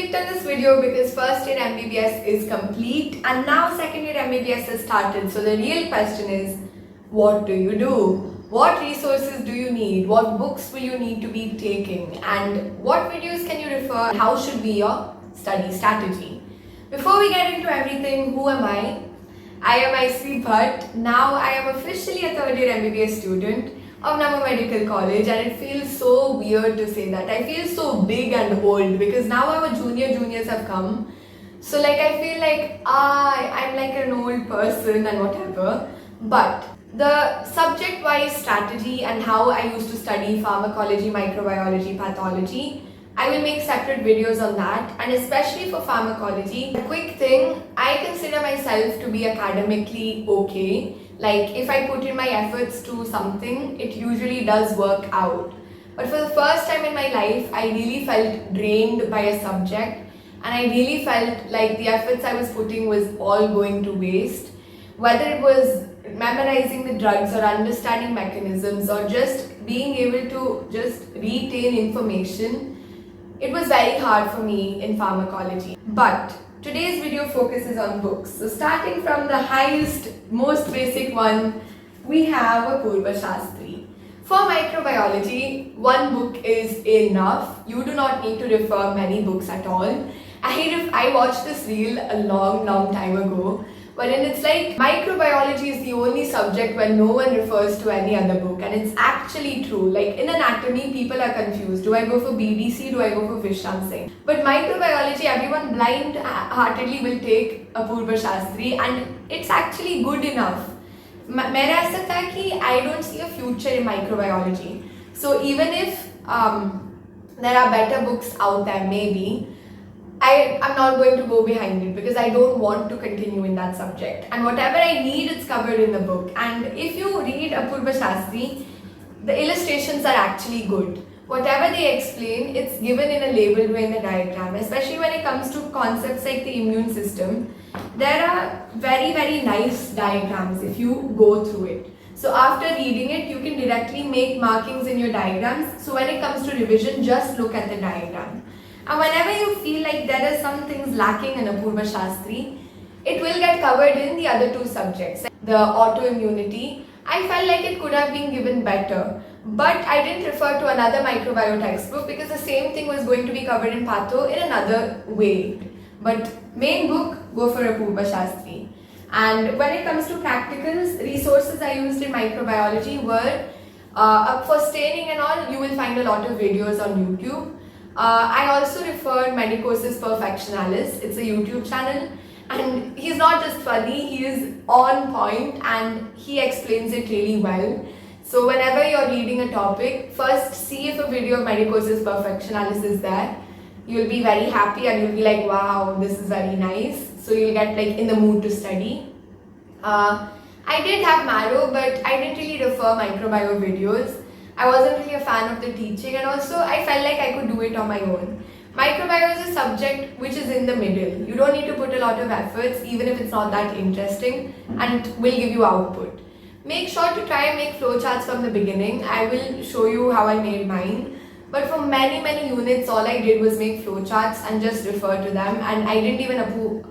clicked on this video because first year MBBS is complete and now second year MBBS has started. So the real question is, what do you do? What resources do you need? What books will you need to be taking? And what videos can you refer? How should be your study strategy? Before we get into everything, who am I? I am Aisiri Bhat. Now I am officially a third year MBBS student of Namma Medical College, and it feels so weird to say that. I feel so big and old because now our juniors have come. So I feel like I'm like an old person and whatever. But the subject-wise strategy and how I used to study pharmacology, microbiology, pathology, I will make separate videos on that, and especially for pharmacology. A quick thing, I consider myself to be academically okay. Like if I put in my efforts to something, it usually does work out. But for the first time in my life, I really felt drained by a subject, and I really felt like the efforts I was putting was all going to waste. Whether it was memorizing the drugs or understanding mechanisms or just being able to just retain information, it was very hard for me in pharmacology. But today's video focuses on books. So starting from the highest, most basic one, we have Apurba Sastry. For microbiology, one book is enough. You do not need to refer many books at all. I watched this reel a long time ago, wherein it's like microbiology is the only subject where no one refers to any other book, and it's actually true. Like in anatomy, people are confused. Do I go for BDC? Do I go for Vishram Singh? But microbiology, everyone blind-heartedly will take Apurba Sastry, and it's actually good enough. मेरा ऐसा था कि I don't see a future in microbiology. So even if there are better books out there, maybe, I'm not going to go behind it because I don't want to continue in that subject. And whatever I need, it's covered in the book. And if you read Apurba Sastry, the illustrations are actually good. Whatever they explain, it's given in a labeled way in the diagram. Especially when it comes to concepts like the immune system, there are very nice diagrams if you go through it. So after reading it, you can directly make markings in your diagrams. So when it comes to revision, just look at the diagram. And whenever you feel like there are some things lacking in Apurba Sastry, it will get covered in the other two subjects. The autoimmunity, I felt like it could have been given better. But I didn't refer to another microbiome textbook because the same thing was going to be covered in Patho in another way. But main book, go for Apurba Sastry. And when it comes to practicals, resources I used in microbiology were, for staining and all, you will find a lot of videos on YouTube. I also referred Medicosis Perfectionalis. It's a YouTube channel, and he's not just funny, he is on point and he explains it really well. So whenever you're reading a topic, first see if a video of Medicosis Perfectionalis is there. You'll be very happy and you'll be like, wow, this is very nice. So you'll get in the mood to study. I did have Marrow, but I didn't really refer microbiome videos. I wasn't really a fan of the teaching, and also I felt like I could do it on my own. Microbiome is a subject which is in the middle. You don't need to put a lot of efforts, even if it's not that interesting, and it will give you output. Make sure to try and make flowcharts from the beginning. I will show you how I made mine. But for many units, all I did was make flowcharts and just refer to them, and I didn't even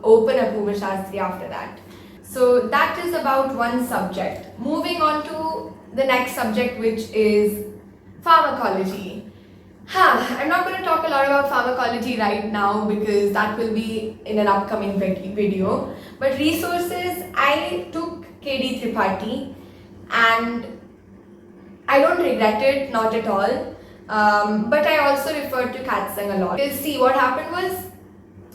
open Apurba Sastry after that. So that is about one subject. Moving on to the next subject, which is pharmacology. I'm not going to talk a lot about pharmacology right now because that will be in an upcoming video. But resources, I took K.D.T, and I don't regret it, not at all. But I also referred to Katzung a lot. Because see, what happened was,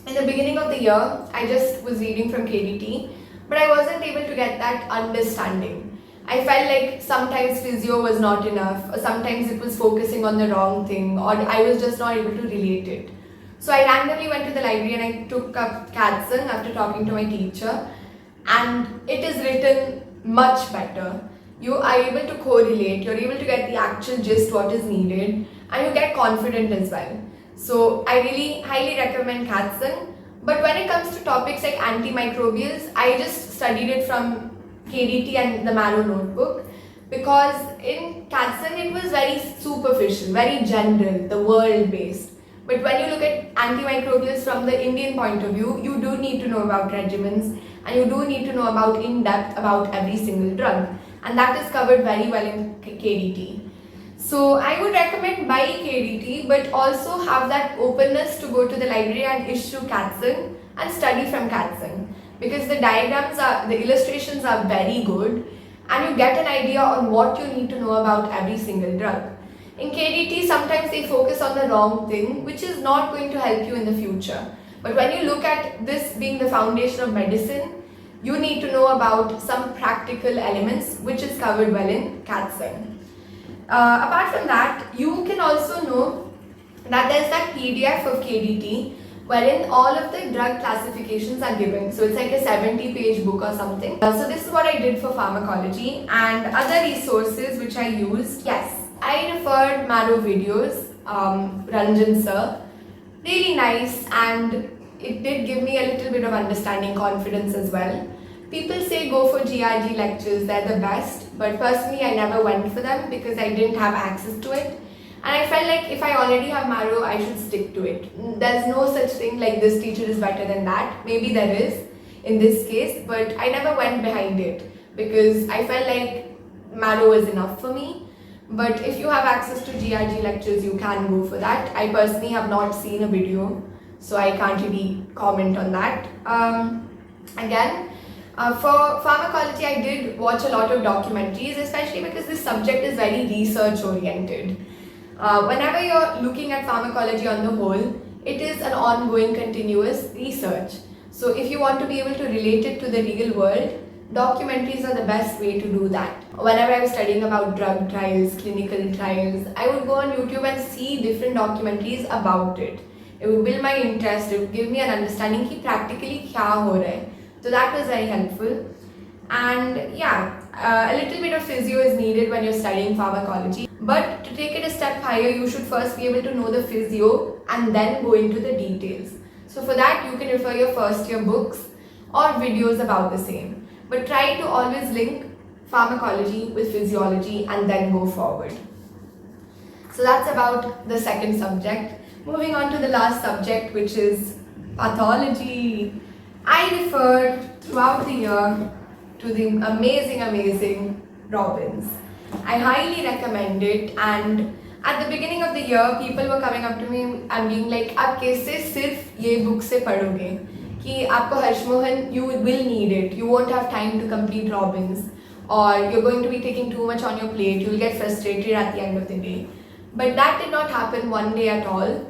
in the beginning of the year, I just was reading from K.D.T, but I wasn't able to get that understanding. I felt like sometimes physio was not enough, or sometimes it was focusing on the wrong thing, or I was just not able to relate it. So I randomly went to the library and I took up Katzung after talking to my teacher, and it is written much better. You are able to correlate, you're able to get the actual gist, what is needed, and you get confident as well. So I really highly recommend Katzung. But when it comes to topics like antimicrobials, I just studied it from K.D.T and the Marrow notebook, because in Katzung it was very superficial, very general, the world based. But when you look at antimicrobials from the Indian point of view, you do need to know about regimens and you do need to know about in depth about every single drug, and that is covered very well in K.D.T. So I would recommend buy K.D.T, but also have that openness to go to the library and issue Katzung and study from Katzung, because the illustrations are very good and you get an idea on what you need to know about every single drug. In K.D.T, sometimes they focus on the wrong thing, which is not going to help you in the future. But when you look at this being the foundation of medicine, you need to know about some practical elements, which is covered well in Katzung. Apart from that, you can also know that there's that PDF of K.D.T wherein all of the drug classifications are given. So it's like a 70-page book or something. So this is what I did for pharmacology, and other resources which I used. Yes, I referred Marrow videos, Ranjan sir, really nice, and it did give me a little bit of understanding, confidence as well. People say go for GRG lectures, they're the best, but personally I never went for them because I didn't have access to it. And I felt like if I already have Marrow, I should stick to it. There's no such thing like this teacher is better than that. Maybe there is in this case, but I never went behind it because I felt like Marrow was enough for me. But if you have access to GRG lectures, you can go for that. I personally have not seen a video, so I can't really comment on that. For pharmacology, I did watch a lot of documentaries, especially because this subject is very research oriented. Whenever you're looking at pharmacology on the whole, it is an ongoing continuous research. So if you want to be able to relate it to the real world, documentaries are the best way to do that. Whenever I was studying about drug trials, clinical trials, I would go on YouTube and see different documentaries about it. It would build my interest, it would give me an understanding कि practically क्या हो रहा है. So that was very helpful. And yeah, a little bit of physio is needed when you're studying pharmacology. But to take it a step higher, you should first be able to know the physio and then go into the details. So for that, you can refer your first year books or videos about the same. But try to always link pharmacology with physiology and then go forward. So that's about the second subject. Moving on to the last subject, which is pathology. I referred throughout the year to the amazing Robbins. I highly recommend it, and at the beginning of the year, people were coming up to me and being like, "आप कैसे सिर्फ ये book से पढ़ोगे? कि आपको Harsh Mohan, you will need it. You won't have time to complete Robbins, or you're going to be taking too much on your plate. You'll get frustrated at the end of the day." But that did not happen one day at all,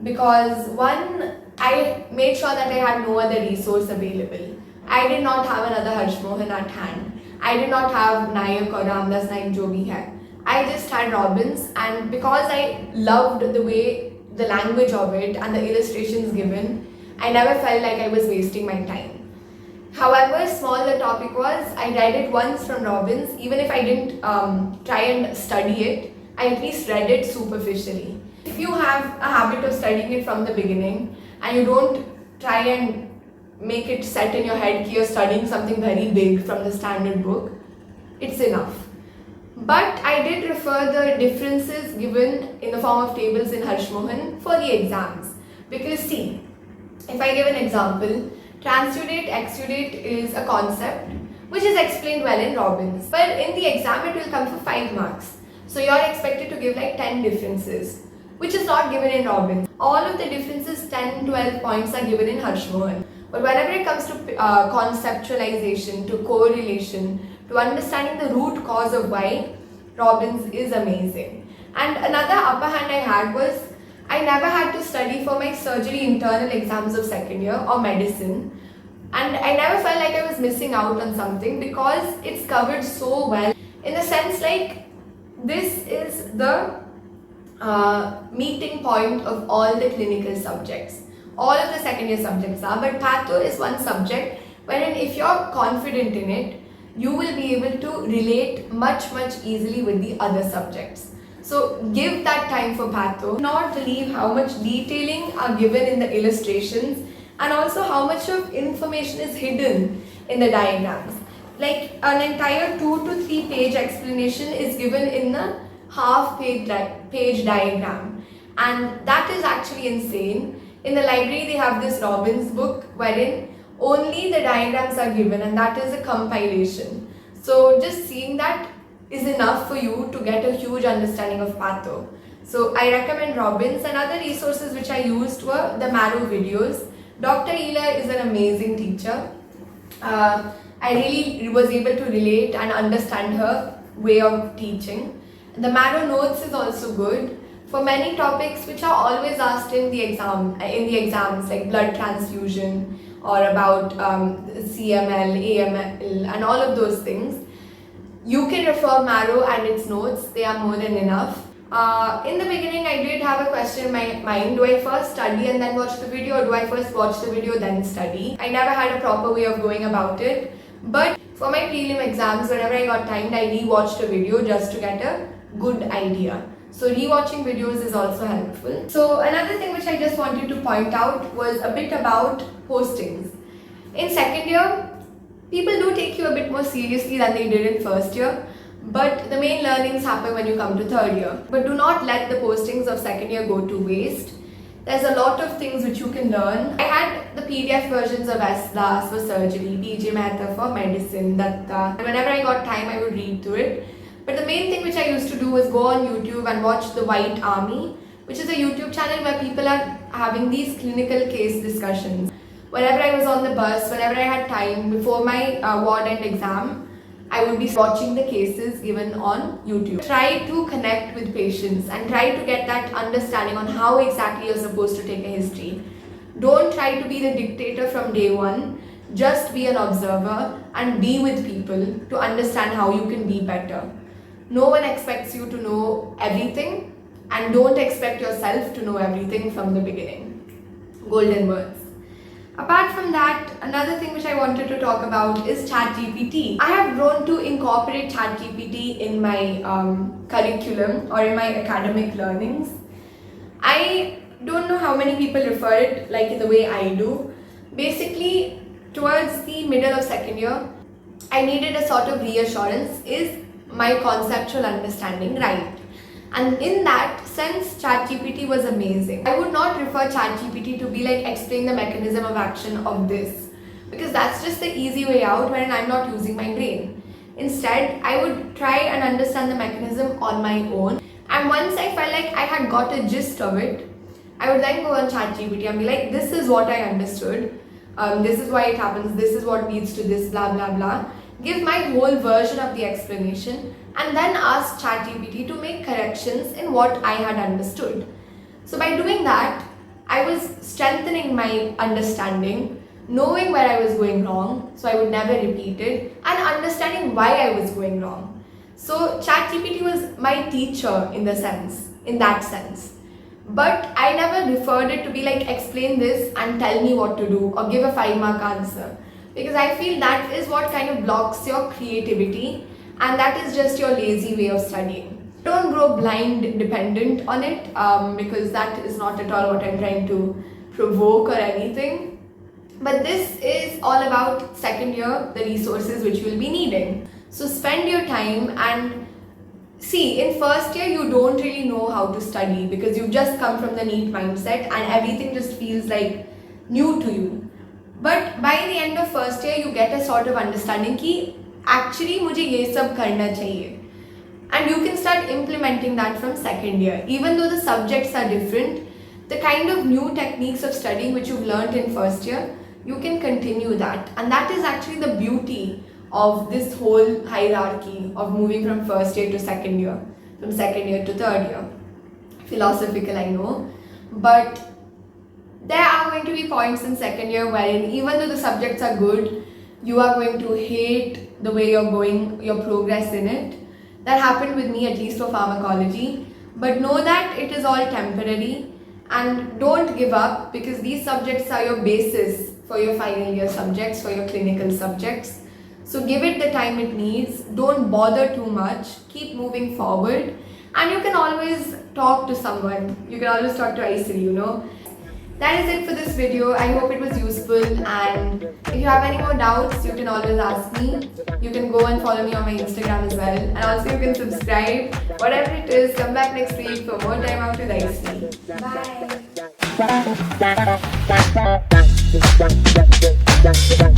because one, I made sure that I had no other resource available. I did not have another Harsh Mohan at hand. I did not have Nayak or Ramdas Naik jo bhi hai. I just had Robbins, and because I loved the way the language of it and the illustrations given, I never felt like I was wasting my time. However small the topic was, I read it once from Robbins. Even if I didn't try and study it, I at least read it superficially. If you have a habit of studying it from the beginning and you don't try and make it set in your head that you're studying something very big from the standard book, it's enough. But I did refer the differences given in the form of tables in Harsh Mohan for the exams. Because see, if I give an example, transudate, exudate is a concept which is explained well in Robbins. But in the exam it will come for 5 marks. So you're expected to give like 10 differences, which is not given in Robbins. All of the differences, 10, 12 points are given in Harsh Mohan. But whenever it comes to conceptualization, to correlation, to understanding the root cause of why, Robbins is amazing. And another upper hand I had was, I never had to study for my surgery internal exams of second year or medicine. And I never felt like I was missing out on something because it's covered so well. In the sense like, this is the meeting point of all the clinical subjects. All of the second year subjects are, but Patho is one subject wherein if you're confident in it, you will be able to relate much easily with the other subjects. So give that time for Patho. Do not believe how much detailing are given in the illustrations and also how much of information is hidden in the diagrams. Like an entire 2 to 3 page explanation is given in the half page diagram. and that is actually insane. In the library they have this Robbins book wherein only the diagrams are given, and that is a compilation. So just seeing that is enough for you to get a huge understanding of Patho. So I recommend Robbins, and other resources which I used were the Marrow videos. Dr. Ela is an amazing teacher. I really was able to relate and understand her way of teaching. The Marrow notes is also good for many topics which are always asked in the exams, like blood transfusion or about CML, AML, and all of those things. You can refer Marrow and its notes; they are more than enough. In the beginning, I did have a question in my mind: do I first study and then watch the video, or do I first watch the video then study? I never had a proper way of going about it. But for my prelim exams, whenever I got timed, I rewatched a video just to get a good idea. So rewatching videos is also helpful. So another thing which I just wanted to point out was a bit about postings. In second year, people do take you a bit more seriously than they did in first year, but the main learnings happen when you come to third year. But do not let the postings of second year go to waste. There's a lot of things which you can learn. I had the PDF versions of S. for surgery, B.J. Mehta for medicine, Dutta. And whenever I got time, I would read through it. But the main thing which I used to do was go on YouTube and watch The White Army, which is a YouTube channel where people are having these clinical case discussions. Whenever I was on the bus, whenever I had time before my ward end exam, I would be watching the cases given on YouTube. Try to connect with patients and try to get that understanding on how exactly you're supposed to take a history. Don't try to be the dictator from day one. Just be an observer and be with people to understand how you can be better. No one expects you to know everything, and don't expect yourself to know everything from the beginning. Golden words. Apart from that, another thing which I wanted to talk about is ChatGPT. I have grown to incorporate ChatGPT in my curriculum or in my academic learnings. I don't know how many people refer it like in the way I do. Basically, towards the middle of second year, I needed a sort of reassurance. Is my conceptual understanding right? And in that sense, ChatGPT was amazing. I would not refer ChatGPT to be like explain the mechanism of action of this, because that's just the easy way out wherein I'm not using my brain. Instead, I would try and understand the mechanism on my own. And once I felt like I had got a gist of it, I would then go on ChatGPT and be like, this is what I understood. This is why it happens. This is what leads to this, blah, blah, blah. Give my whole version of the explanation and then ask ChatGPT to make corrections in what I had understood. So by doing that, I was strengthening my understanding, knowing where I was going wrong, so I would never repeat it, and understanding why I was going wrong. So ChatGPT was my teacher in that sense. But I never referred it to be like explain this and tell me what to do or give a 5-mark answer. Because I feel that is what kind of blocks your creativity, and that is just your lazy way of studying. Don't grow blind dependent on it because that is not at all what I'm trying to provoke or anything. But this is all about second year, the resources which you will be needing. So spend your time and see, in first year you don't really know how to study because you've just come from the NEET mindset and everything just feels like new to you. But by the end of first year, you get a sort of understanding कि actually मुझे ये सब करना चाहिए. And you can start implementing that from second year. Even though the subjects are different, the kind of new techniques of studying which you've learned in first year, you can continue that. And that is actually the beauty of this whole hierarchy of moving from first year to second year, from second year to third year. Philosophical, I know. But there are going to be points in second year wherein even though the subjects are good, you are going to hate the way you're going, your progress in it. That happened with me, at least for pharmacology. But know that it is all temporary and don't give up, because these subjects are your basis for your final year subjects, for your clinical subjects. So give it the time it needs. Don't bother too much. Keep moving forward. And you can always talk to someone. You can always talk to Aisiri, That is it for this video. I hope it was useful, and if you have any more doubts, you can always ask me. You can go and follow me on my Instagram as well, and also you can subscribe. Whatever it is, come back next week for more time out with Aisiri.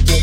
Bye.